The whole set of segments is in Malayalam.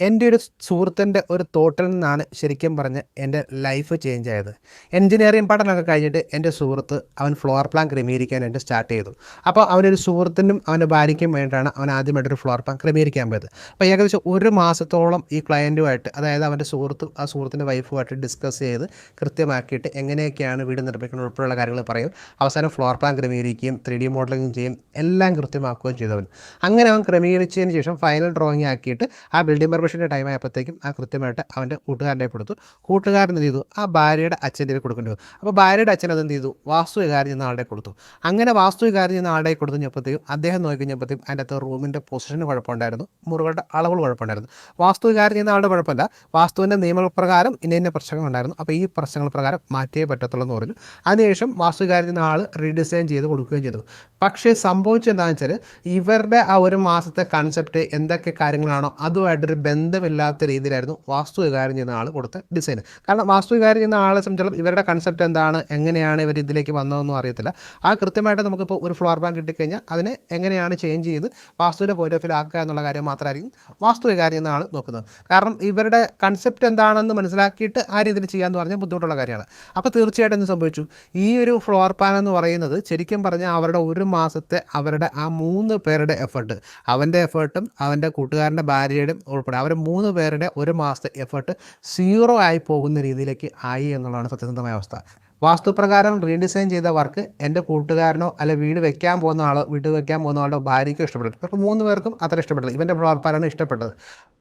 എൻ്റെ ഒരു സുഹൃത്തിൻ്റെ ഒരു തോട്ടിൽ നിന്നാണ് ശരിക്കും പറഞ്ഞ് എൻ്റെ ലൈഫ് ചേഞ്ച് ആയത്. എൻജിനീയറിംഗ് പഠനമൊക്കെ കഴിഞ്ഞിട്ട് എൻ്റെ സുഹൃത്ത് അവൻ ഫ്ലോർ പ്ലാൻ ക്രമീകരിക്കാനായിട്ട് സ്റ്റാർട്ട് ചെയ്തു. അപ്പോൾ അവനൊരു സുഹൃത്തിനും അവൻ്റെ ഭാര്യയ്ക്കും വേണ്ടിയിട്ടാണ് അവൻ ആദ്യമായിട്ടൊരു ഫ്ലോർ പ്ലാൻ ക്രമീകരിക്കാൻ പോയത്. അപ്പോൾ ഏകദേശം ഒരു മാസത്തോളം ഈ ക്ലയൻറ്റുമായിട്ട്, അതായത് അവൻ്റെ സുഹൃത്തും ആ സുഹൃത്തിൻ്റെ വൈഫുമായിട്ട് ഡിസ്കസ് ചെയ്ത് കൃത്യമാക്കിയിട്ട് എങ്ങനെയൊക്കെയാണ് വീട് നിർമ്മിക്കുന്നത് ഉൾപ്പെടെയുള്ള കാര്യങ്ങൾ പറയും. അവസാനം ഫ്ലോർ പ്ലാൻ ക്രമീകരിക്കുകയും 3D മോഡലിംഗ് ചെയ്യും, എല്ലാം കൃത്യമാക്കുകയും ചെയ്തവൻ. അങ്ങനെ അവൻ ക്രമീകരിച്ചതിന് ശേഷം ഫൈനൽ ഡ്രോയിങ് ആക്കിയിട്ട് ആ ബിൽഡിംഗ് പെർമിഷൻ്റെ ടൈം ആയപ്പോഴത്തേക്കും ആ കൃത്യമായിട്ട് അവൻ്റെ കൂട്ടുകാരൻ്റെ കൊടുത്തു. കൂട്ടുകാരൻ എന്ത് ചെയ്തു, ആ ഭാര്യയുടെ അച്ഛൻ്റെ കൊടുക്കേണ്ടി വന്നു. അപ്പോൾ ഭാര്യയുടെ അച്ഛൻ അതെന്ത് ചെയ്തു, വാസ്തു വികാരം ചെയ്യുന്ന ആളുടെ കൊടുത്തു. അങ്ങനെ വാസ്തു വികാരം ചെയ്യുന്ന ആളുടെ കൊടുത്തു കഴിഞ്ഞപ്പോഴത്തേക്കും അദ്ദേഹം നോക്കി കഴിഞ്ഞപ്പോഴത്തേക്കും അതിൻ്റെ അകത്ത് റൂമിൻ്റെ പൊസിഷന് കുഴപ്പമുണ്ടായിരുന്നു, മുറികളുടെ അളവുകൾ കുഴപ്പമുണ്ടായിരുന്നു. വാസ്തു വികാരം ചെയ്യുന്ന ആളുടെ കുഴപ്പമില്ല, വാസ്തുവിൻ്റെ നിയമപ്രകാരം ഇന്ന പ്രശ്നങ്ങളുണ്ടായിരുന്നു, അപ്പോൾ ഈ പ്രശ്നങ്ങൾ പ്രകാരം മാറ്റിയേ പറ്റത്തുള്ളൂ എന്ന് പറഞ്ഞു. അതിനുശേഷം വാസ്തു വികാരം ചെയ്യുന്ന ആൾ റീഡിസൈൻ ചെയ്ത് കൊടുക്കുകയും ചെയ്തു. പക്ഷേ സംഭവിച്ചെന്താണെന്ന് വെച്ചാൽ ഇവരുടെ ആ ഒരു മാസത്തെ കൺസെപ്റ്റ് എന്തൊക്കെ കാര്യങ്ങളാണോ അതുമായിട്ടൊരു ബന്ധമില്ലാത്ത രീതിയിലായിരുന്നു വാസ്തു വികാരം ചെയ്യുന്ന ആൾ കൊടുത്ത ഡിസൈൻ. കാരണം വാസ്തു വികാരം ചെയ്യുന്ന ആളെ സംബന്ധിച്ചിടത്തോളം ഇവരുടെ കൺസെപ്റ്റ് എന്താണ്, എങ്ങനെയാണ് ഇവർ ഇതിലേക്ക് വന്നതെന്നും അറിയത്തില്ല. ആ കൃത്യമായിട്ട് നമുക്കിപ്പോൾ ഒരു ഫ്ലോർ പ്ലാൻ കിട്ടിക്കഴിഞ്ഞാൽ അതിനെ എങ്ങനെയാണ് ചേഞ്ച് ചെയ്ത് വാസ്തുവിൻ്റെ പോയിന്റ് ഓഫ് വ്യൂ ആക്കുക എന്നുള്ള കാര്യം മാത്രമായിരിക്കും വാസ്തു വികാരം ചെയ്യുന്ന ആൾ നോക്കുന്നത്. കാരണം ഇവരുടെ കൺസെപ്റ്റ് എന്താണെന്ന് മനസ്സിലാക്കിയിട്ട് ആ രീതിയിൽ ചെയ്യാമെന്ന് പറഞ്ഞാൽ ബുദ്ധിമുട്ടുള്ള കാര്യമാണ്. അപ്പോൾ തീർച്ചയായിട്ടും എന്ത് സംഭവിച്ചു, ഈ ഒരു ഫ്ലോർ പ്ലാൻ എന്ന് പറയുന്നത് ശരിക്കും പറഞ്ഞാൽ അവരുടെ ഒരു മാസത്തെ അവരുടെ ആ 3 പേരുടെ എഫേർട്ട്, അവൻ്റെ എഫേർട്ടും അവൻ്റെ കൂട്ടുകാരൻ്റെ ഭാര്യയുടെയും ഉൾപ്പെടെ അവർ 3 പേരുടെ ഒരു മാസത്തെ എഫേർട്ട് 0 ആയി പോകുന്ന രീതിയിലേക്ക് ആയി എന്നുള്ളതാണ് സത്യസന്ധമായ അവസ്ഥ. വാസ്തുപ്രകാരം റീഡിസൈൻ ചെയ്ത വർക്ക് എൻ്റെ കൂട്ടുകാരനോ അല്ലെ വീട് വെക്കാൻ പോകുന്ന ആളുടെ ഭാര്യയ്ക്കോ ഇഷ്ടപ്പെട്ടു. അപ്പോൾ 3 പേർക്കും അത്ര ഇഷ്ടപ്പെട്ടത്, ഇവൻ്റെ ഫ്ലോർ പ്ലാനാണ് ഇഷ്ടപ്പെട്ടത്.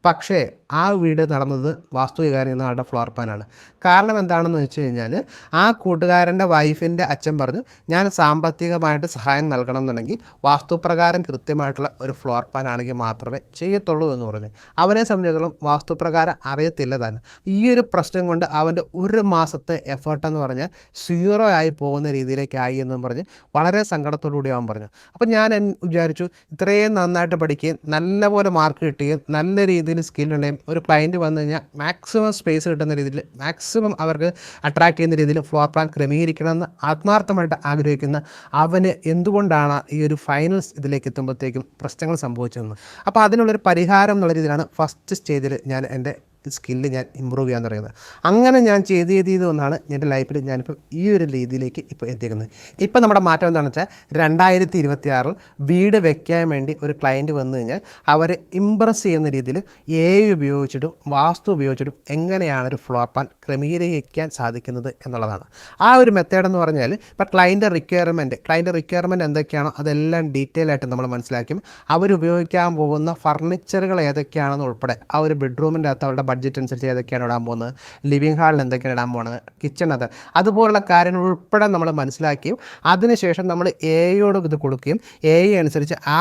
പക്ഷേ ആ വീട് നടന്നത് വാസ്തു വികാരം ചെയ്യുന്ന ആളുടെ ഫ്ലോർ പ്ലാനാണ്. കാരണം എന്താണെന്ന് വെച്ച് കഴിഞ്ഞാൽ ആ കൂട്ടുകാരൻ്റെ വൈഫിൻ്റെ അച്ഛൻ പറഞ്ഞു, ഞാൻ സാമ്പത്തികമായിട്ട് സഹായം നൽകണം എന്നുണ്ടെങ്കിൽ വാസ്തുപ്രകാരം കൃത്യമായിട്ടുള്ള ഒരു ഫ്ലോർ പ്ലാൻ ആണെങ്കിൽ മാത്രമേ ചെയ്യത്തുള്ളൂ എന്ന് പറഞ്ഞു. അവനെ സംബന്ധിച്ചിടത്തോളം വാസ്തുപ്രകാരം അറിയത്തില്ല താനും. ഈ ഒരു പ്രശ്നം കൊണ്ട് അവൻ്റെ ഒരു മാസത്തെ എഫേർട്ടെന്ന് പറഞ്ഞാൽ 0 ആയി പോകുന്ന രീതിയിലേക്കായി എന്നും പറഞ്ഞ് വളരെ സങ്കടത്തോടുകൂടി അവൻ പറഞ്ഞു. അപ്പം ഞാൻ വിചാരിച്ചു, ഇത്രയും നന്നായിട്ട് പഠിക്കുകയും നല്ലപോലെ മാർക്ക് കിട്ടുകയും നല്ല രീതിയിൽ സ്കില്ലുണ്ടെങ്കിൽ ഒരു ക്ലയൻറ്റ് വന്നു കഴിഞ്ഞാൽ മാക്സിമം സ്പേസ് കിട്ടുന്ന രീതിയിൽ, മാക്സിമം അവർക്ക് അട്രാക്ട് ചെയ്യുന്ന രീതിയിൽ ഫ്ലോർ പ്ലാൻ ക്രമീകരിക്കണമെന്ന് ആത്മാർത്ഥമായിട്ട് ആഗ്രഹിക്കുന്ന അവന് എന്തുകൊണ്ടാണ് ഈ ഒരു ഫൈനൽസ് ഇതിലേക്ക് എത്തുമ്പോഴത്തേക്കും പ്രശ്നങ്ങൾ സംഭവിച്ചതെന്ന്. അപ്പോൾ അതിനുള്ളൊരു പരിഹാരം എന്നുള്ള രീതിയിലാണ് ഫസ്റ്റ് സ്റ്റേജിൽ ഞാൻ എൻ്റെ സ്കില്ല് ഞാൻ ഇമ്പ്രൂവ് ചെയ്യാൻ തുടങ്ങുന്നത്. അങ്ങനെ ഞാൻ ചെയ്ത് ഒന്നാണ് എൻ്റെ ലൈഫിൽ ഞാനിപ്പോൾ ഈ ഒരു രീതിയിലേക്ക് ഇപ്പോൾ എത്തിക്കുന്നത്. ഇപ്പോൾ നമ്മുടെ മാറ്റം എന്താണെന്ന് വെച്ചാൽ 2026 വീട് വെക്കാൻ വേണ്ടി ഒരു ക്ലയൻറ്റ് വന്നു കഴിഞ്ഞാൽ അവരെ ഇമ്പ്രസ് ചെയ്യുന്ന രീതിയിൽ AI ഉപയോഗിച്ചിട്ടും വാസ്തു ഉപയോഗിച്ചിട്ടും എങ്ങനെയാണ് ഒരു ഫ്ലോർ പ്ലാൻ ക്രമീകരിക്കാൻ സാധിക്കുന്നത് എന്നുള്ളതാണ്. ആ ഒരു മെത്തേഡെന്ന് പറഞ്ഞാൽ ഇപ്പോൾ ക്ലയൻറ്റ് റിക്വയർമെൻറ്റ് എന്തൊക്കെയാണോ അതെല്ലാം ഡീറ്റെയിൽ ആയിട്ട് നമ്മൾ മനസ്സിലാക്കും. അവരുപയോഗിക്കാൻ പോകുന്ന ഫർണിച്ചറുകൾ ഏതൊക്കെയാണെന്ന് ഉൾപ്പെടെ ആ ഒരു ബെഡ്റൂമിൻ്റെ അകത്ത് അവരുടെ ബഡ്ജറ്റ് അനുസരിച്ച് ഏതൊക്കെയാണ് ഇടാൻ പോകുന്നത്, ലിവിങ് ഹാളിൽ എന്തൊക്കെയാണ് ഇടാൻ പോകുന്നത്, കിച്ചണത്, അതുപോലുള്ള കാര്യങ്ങൾ ഉൾപ്പെടെ നമ്മൾ മനസ്സിലാക്കുകയും അതിനുശേഷം നമ്മൾ AI ഇത് കൊടുക്കുകയും AI അനുസരിച്ച് ആ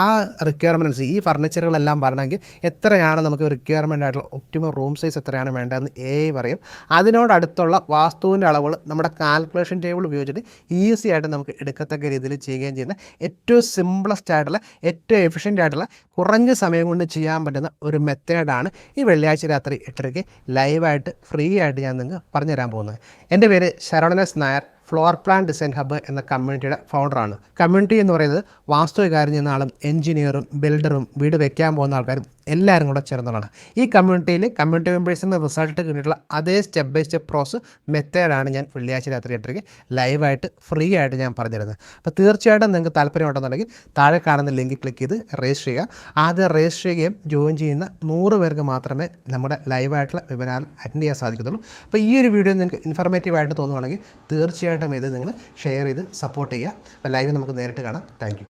റിക്വയർമെൻറ്റ് അനുസരിച്ച് ഈ ഫർണിച്ചറുകളെല്ലാം പറയണമെങ്കിൽ എത്രയാണ് നമുക്ക് റിക്വയർമെൻ്റ് ആയിട്ടുള്ള ഒപ്റ്റിമം റൂം സൈസ് എത്രയാണ് വേണ്ടതെന്ന് AI പറയും. അതിനോടടുത്തുള്ള വാസ്തുവിൻ്റെ അളവുകൾ നമ്മുടെ കാൽക്കുലേഷൻ ടേബിൾ ഉപയോഗിച്ചിട്ട് ഈസി ആയിട്ട് നമുക്ക് എടുക്കത്തക്ക രീതിയിൽ ചെയ്യുകയും ചെയ്യുന്ന ഏറ്റവും സിംപ്ലസ്റ്റ് ആയിട്ടുള്ള ഏറ്റവും എഫിഷ്യൻ്റ് ആയിട്ടുള്ള കുറഞ്ഞ സമയം കൊണ്ട് ചെയ്യാൻ പറ്റുന്ന ഒരു മെത്തേഡാണ് ഈ വെള്ളിയാഴ്ച രാത്രി 8:30 ലൈവായിട്ട് ഫ്രീ ആയിട്ട് ഞാൻ നിങ്ങൾക്ക് പറഞ്ഞുതരാൻ പോകുന്നത്. എൻ്റെ പേര് Saravanan S Nair, floor plan design hub എന്ന കമ്മ്യൂണിറ്റിയുടെ ഫൗണ്ടറാണ്. കമ്മ്യൂണിറ്റി എന്ന് പറയുന്നത് വാസ്തു വികാരം ചെയ്യുന്ന ആളും എഞ്ചിനീയറും ബിൽഡറും വീട് വെക്കാൻ പോകുന്ന ആൾക്കാരും എല്ലാവരും കൂടെ ചേർന്നതാണ്. ഈ കമ്മ്യൂണിറ്റി മെമ്പേഴ്സിന് റിസൾട്ട് കിട്ടിയിട്ടുള്ള അതേ സ്റ്റെപ്പ് ബൈ സ്റ്റെപ്പ് പ്രോസസ് മെത്തേഡാണ് ഞാൻ വെള്ളിയാഴ്ച രാത്രി 8:30 ലൈവായിട്ട് ഫ്രീ ആയിട്ട് ഞാൻ പറഞ്ഞിരുന്നത്. അപ്പോൾ തീർച്ചയായിട്ടും നിങ്ങൾക്ക് താല്പര്യമുണ്ടെന്നുണ്ടെങ്കിൽ താഴെ കാണുന്ന ലിങ്ക് ക്ലിക്ക് ചെയ്ത് രജിസ്റ്റർ ചെയ്യുക. ആദ്യം രജിസ്റ്റർ ചെയ്യുകയും ജോയിൻ ചെയ്യുന്ന 100 പേർക്ക് മാത്രമേ നമ്മുടെ ലൈവായിട്ടുള്ള വെബിനാർ അറ്റൻഡ് ചെയ്യാൻ സാധിക്കത്തുള്ളൂ. അപ്പോൾ ഈ ഒരു വീഡിയോ നിങ്ങൾക്ക് ഇൻഫർമേറ്റീവായിട്ട് തോന്നുകയാണെങ്കിൽ തീർച്ചയായിട്ടും ഇത് നിങ്ങൾ ഷെയർ ചെയ്ത് സപ്പോർട്ട് ചെയ്യുക. അപ്പോൾ ലൈവ് നമുക്ക് നേരിട്ട് കാണാം. Thank you.